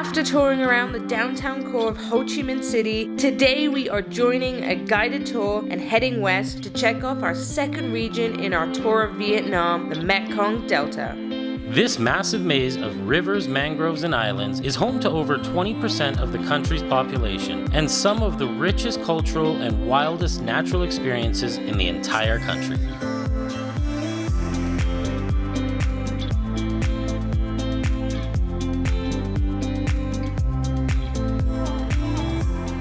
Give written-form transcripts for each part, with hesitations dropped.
After touring around the downtown core of Ho Chi Minh City, today we are joining a guided tour and heading west to check off our second region in our tour of Vietnam, the Mekong Delta. This massive maze of rivers, mangroves, and islands is home to over 20% of the country's population and some of the richest cultural and wildest natural experiences in the entire country.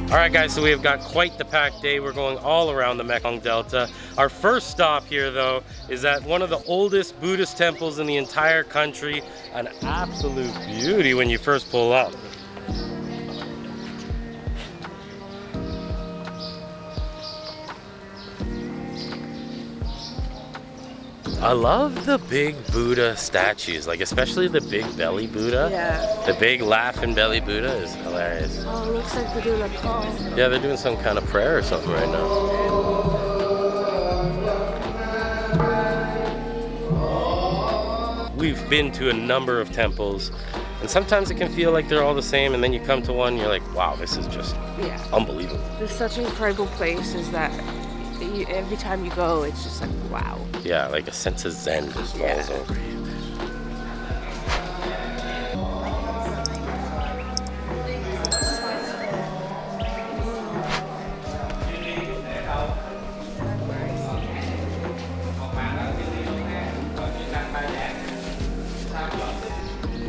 Alright guys, so we have got quite the packed day. We're going all around the Mekong Delta. Our first stop here though is at one of the oldest Buddhist temples in the entire country. An absolute beauty when you first pull up. I love the big Buddha statues, like especially the big belly Buddha. Yeah. The big laughing belly Buddha is hilarious. Oh, it looks like they're doing a call. Yeah, they're doing some kind of prayer or something right now. We've been to a number of temples, and sometimes it can feel like they're all the same, and then you come to one and you're like, wow, this is just unbelievable. There's such incredible places that every time you go, it's just like, wow. Yeah, like a sense of zen just falls over you.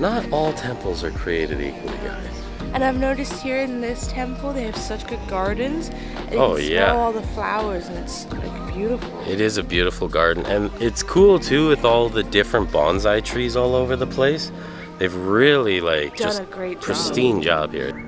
Not all temples are created equally, guys. And I've noticed here in this temple, they have such good gardens. And Oh, you can yeah. smell all the flowers, and it's like beautiful. It is a beautiful garden, and it's cool too with all the different bonsai trees all over the place. They've really like Done just a great pristine job here.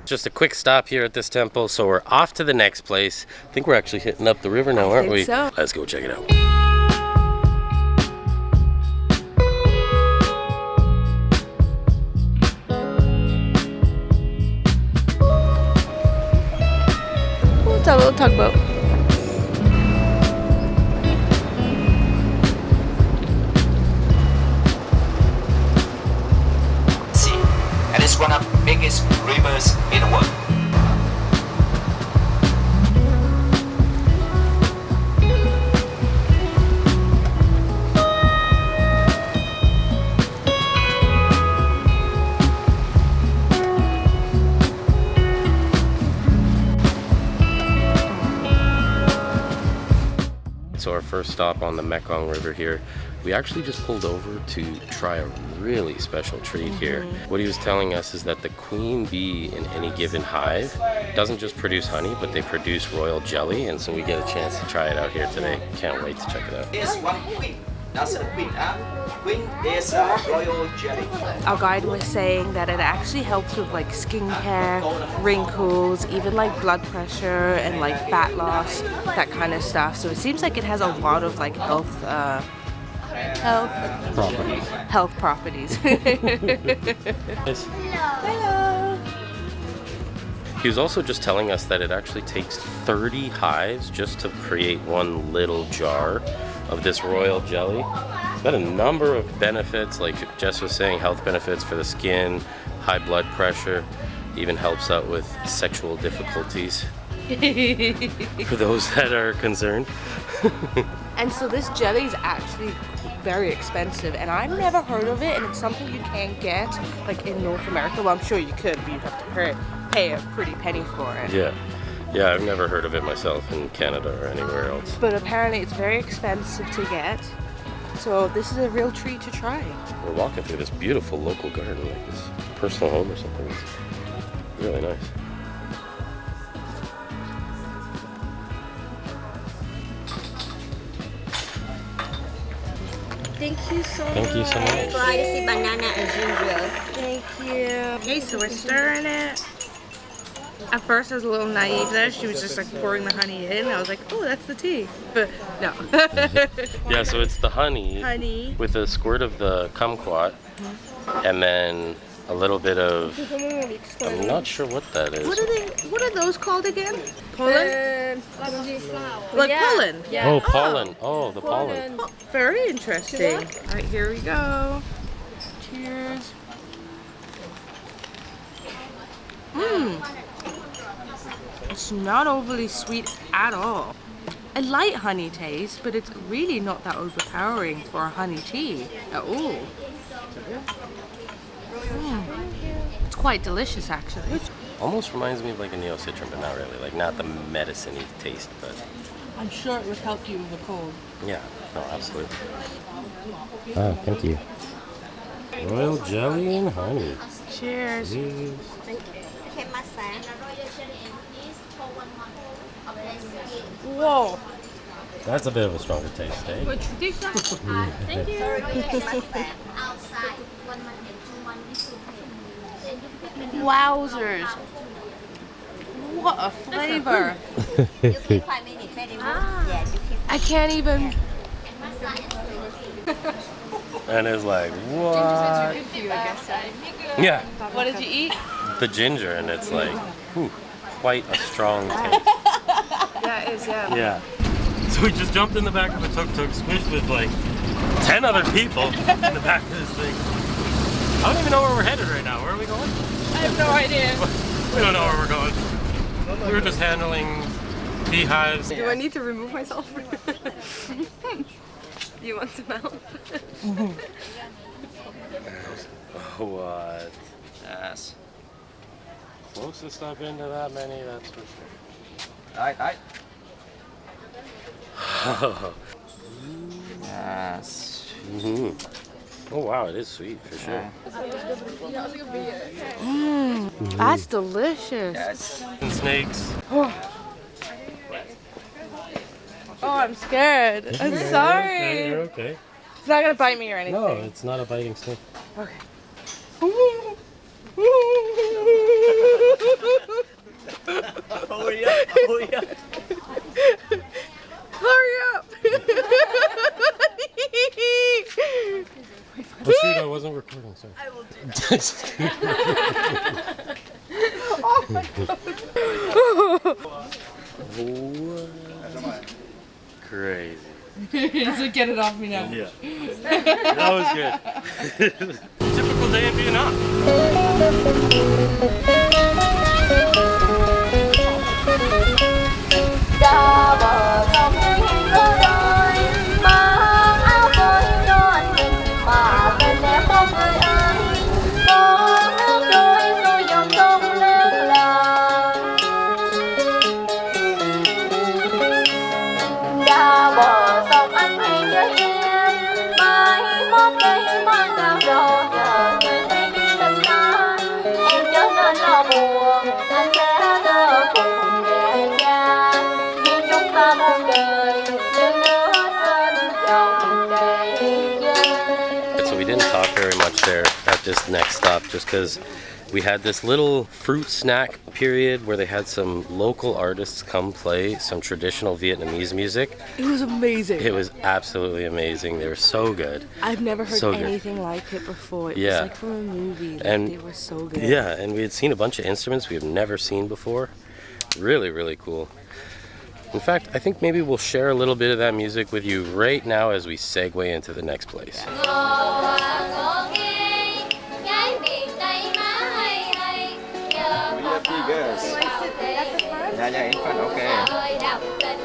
Just a quick stop here at this temple, so we're off to the next place. I think we're actually hitting up the river now, aren't we? So. Let's go check it out. It's a little tugboat. And it's one of the biggest rivers in the world. So our first stop on the Mekong River here, we actually just pulled over to try a really special treat here. What he was telling us is that the queen bee in any given hive doesn't just produce honey, but they produce royal jelly, and so we get a chance to try it out here today. Can't wait to check it out. There's one queen. That's the queen. Queen is royal jelly. Our guide was saying that it actually helps with like skincare, wrinkles, even like blood pressure and like fat loss, that kind of stuff. So it seems like it has a lot of like health properties. Hello. He was also just telling us that it actually takes 30 hives just to create one little jar of this royal jelly. It's got a number of benefits, like Jess was saying, health benefits for the skin, high blood pressure, even helps out with sexual difficulties for those that are concerned. And so this jelly is actually very expensive, and I've never heard of it, and it's something you can't get like in North America. Well, I'm sure you could, but you'd have to pay a pretty penny for it. Yeah, I've never heard of it myself in Canada or anywhere else. But apparently it's very expensive to get, so this is a real treat to try. We're walking through this beautiful local garden, like this personal home or something. It's really nice. Thank you so much. Thank you so much. Spicy banana as usual. Thank you. Okay, so we're stirring it. At first I was a little naive there. She was just like pouring the honey in. I was like, oh, that's the tea. But no. Yeah, so it's the honey with a squirt of the kumquat, and then a little bit of, I'm not sure what that is. What are those called again? Pollen? Like Yeah. pollen? Yeah. Oh, pollen. Oh, the pollen. Oh, very interesting. All right, here we go. Cheers. It's not overly sweet at all. A light honey taste, but it's really not that overpowering for a honey tea at all. It's quite delicious, actually. Almost reminds me of like a Neo-Citron, but not really. Like not the medicine-y taste, but I'm sure it would help you with the cold. yeah, no, absolutely. Ah, thank you. Royal jelly and honey. Cheers. Whoa. That's a bit of a stronger taste, eh? Thank you. Wowzers. What a flavor. I can't even. And it's like, what? Yeah, What did you eat? the ginger, and it's like, quite a strong taste. Yeah, it is, yeah. Yeah. So we just jumped in the back of a tuk-tuk, squished with like 10 other people in the back of this thing. I don't even know where we're headed right now. Where are we going? I have no idea. We don't know where we're going. We were just handling beehives. Do I need to remove myself? You want some help? What? Yes. Closest I've been to that many, that's for Đấy. sure. Yes. Oh wow, it is sweet for sure. That's delicious. Yes. And snakes. Oh, I'm scared. I'm sorry. You're okay. It's not gonna bite me or anything. No, it's not a biting snake. Okay. Hurry up. Hurry up! Oh shoot, I wasn't recording, sorry. I will do that. Crazy. So get it off me now. Yeah. That was good. Typical day in Vietnam. So we didn't talk very much there at this next stop just because we had this little fruit snack period where they had some local artists come play some traditional Vietnamese music. It was amazing. It was absolutely amazing. They were so good. I've never heard So good. anything like it before. It Yeah. was like from a movie. Like, And- they were so good. Yeah, and we had seen a bunch of instruments we have never seen before. Really, really cool. In fact, I think maybe we'll share a little bit of that music with you right now as we segue into the next place. Yes. Yeah, in front, okay.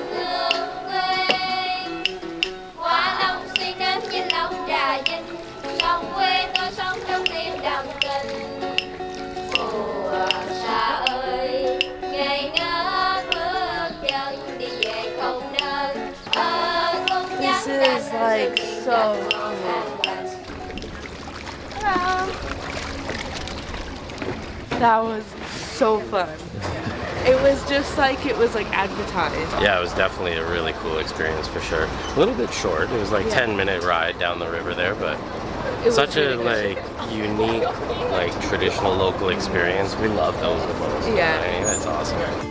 This is like so cool. That was so fun. It was just like it was like advertised. Yeah, it was definitely a really cool experience for sure. A little bit short. It was like 10-minute ride down the river there, but It was such a really good. like unique, like traditional local experience. We love those the most. Yeah. Right? That's awesome.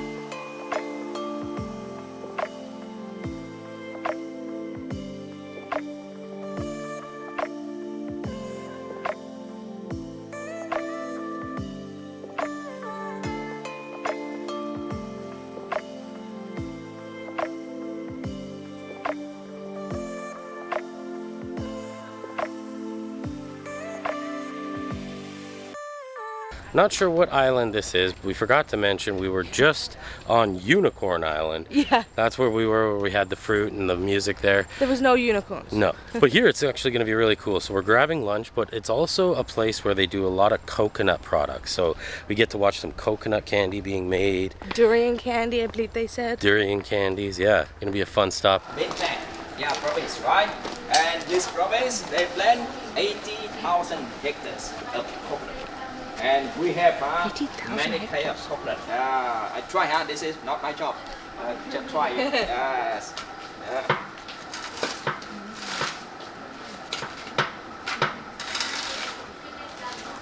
Not sure what island this is. We forgot to mention we were just on Unicorn Island. Yeah. That's where we were, where we had the fruit and the music there. There was no unicorns. No. But here it's actually going to be really cool. So we're grabbing lunch, but it's also a place where they do a lot of coconut products. So we get to watch some coconut candy being made. Durian candy, I believe they said. Durian candies, yeah. Going to be a fun stop. Bintang, yeah, province, right? And this province, they plant 80,000 hectares of coconut. And we have 80,000 many kinds of coconut. I try, this is not my job. Just try it. Yes.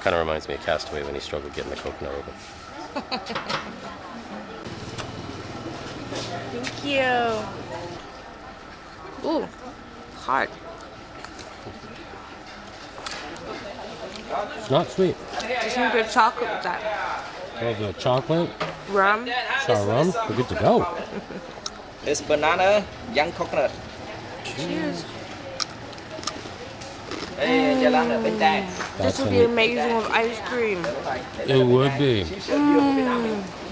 Kind of reminds me of Castaway when he struggled getting the coconut open. Thank you. Ooh, hard. It's not sweet. Some good chocolate with that. Have the chocolate, Rum. sour rum, we're good to go. This banana, young coconut. Cheers. Hey, Bintang. This would be amazing with ice cream. It would be.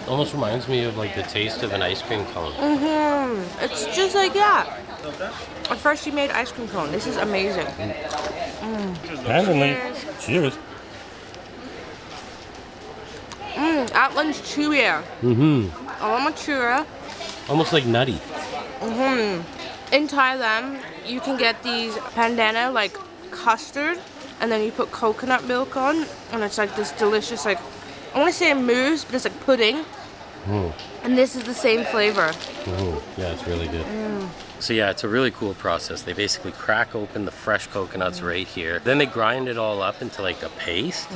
Almost reminds me of like the taste of an ice cream cone. It's just like that. A freshly made ice cream cone. This is amazing. Cheers. That one's chewier. A lot more chewier. Almost like nutty. In Thailand, you can get these pandana like custard, and then you put coconut milk on, and it's like this delicious, like, I want to say a mousse, but it's like pudding. And this is the same flavor. Yeah, it's really good. So yeah, it's a really cool process. They basically crack open the fresh coconuts right here. Then they grind it all up into like a paste.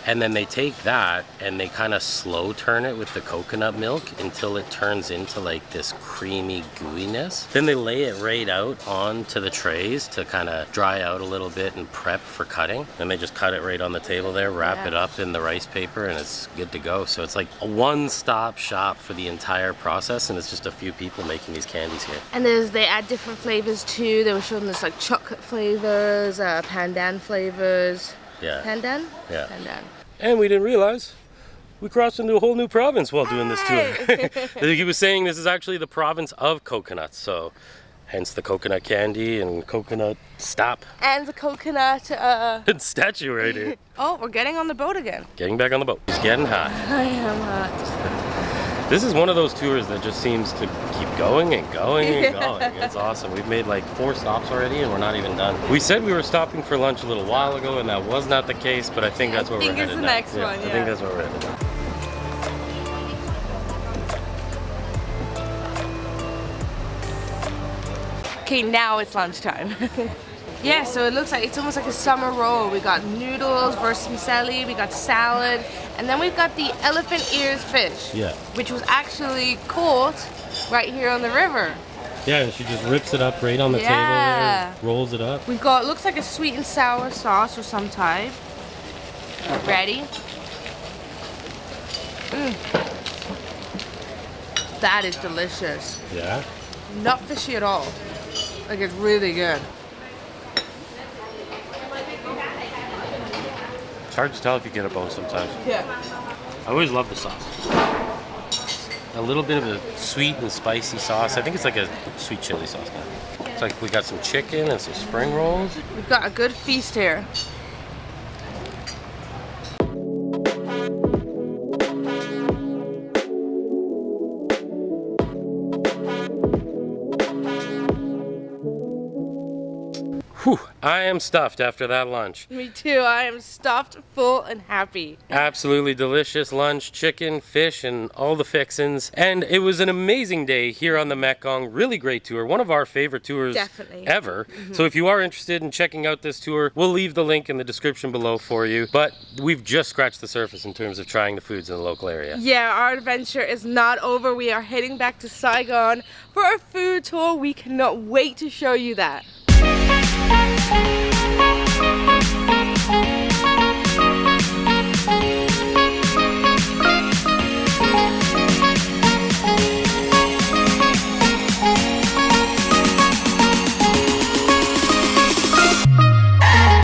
And then they take that and they kind of slow turn it with the coconut milk until it turns into like this creamy gooiness. Then they lay it right out onto the trays to kind of dry out a little bit and prep for cutting. And they just cut it right on the table there, wrap it up in the rice paper, and it's good to go. So it's like a one-stop shop for the entire process, and it's just a few people making these candies here. And they add different flavors too. They were showing this like chocolate flavors, pandan flavors. Yeah. Pandan? Yeah. Pandan. And we didn't realize we crossed into a whole new province while doing this tour. He was saying this is actually the province of coconuts, so hence the coconut candy and coconut stop. And the coconut. Statue right here. Oh, we're getting on the boat again. Getting back on the boat. It's getting hot. I am hot. This is one of those tours that just seems to keep going and going and going. It's awesome. We've made like 4 stops already and we're not even done. We said we were stopping for lunch a little while ago and that was not the case, but I think that's where we're headed it's the now. next one, I think that's where we're headed now. Okay, now it's lunchtime. Yeah, so it looks like it's almost like a summer roll. We got noodles, vermicelli, we got salad, and then we've got the elephant ears fish. Yeah. Which was actually caught right here on the river. Yeah, she just rips it up right on the table there, rolls it up. We've got, looks like a sweet and sour sauce or some type. Ready? That is delicious. Yeah? Not fishy at all. Like, it's really good. It's hard to tell if you get a bone sometimes. Yeah. I always love the sauce. A little bit of a sweet and spicy sauce. I think it's like a sweet chili sauce now. It's like we got some chicken and some spring rolls. We've got a good feast here. Whew, I am stuffed after that lunch. Me too. I am stuffed, full, and happy. Absolutely delicious lunch, chicken, fish, and all the fixins. And it was an amazing day here on the Mekong. Really great tour. One of our favorite tours ever. So if you are interested in checking out this tour, we'll leave the link in the description below for you. But we've just scratched the surface in terms of trying the foods in the local area. Yeah, our adventure is not over. We are heading back to Saigon for a food tour. We cannot wait to show you that.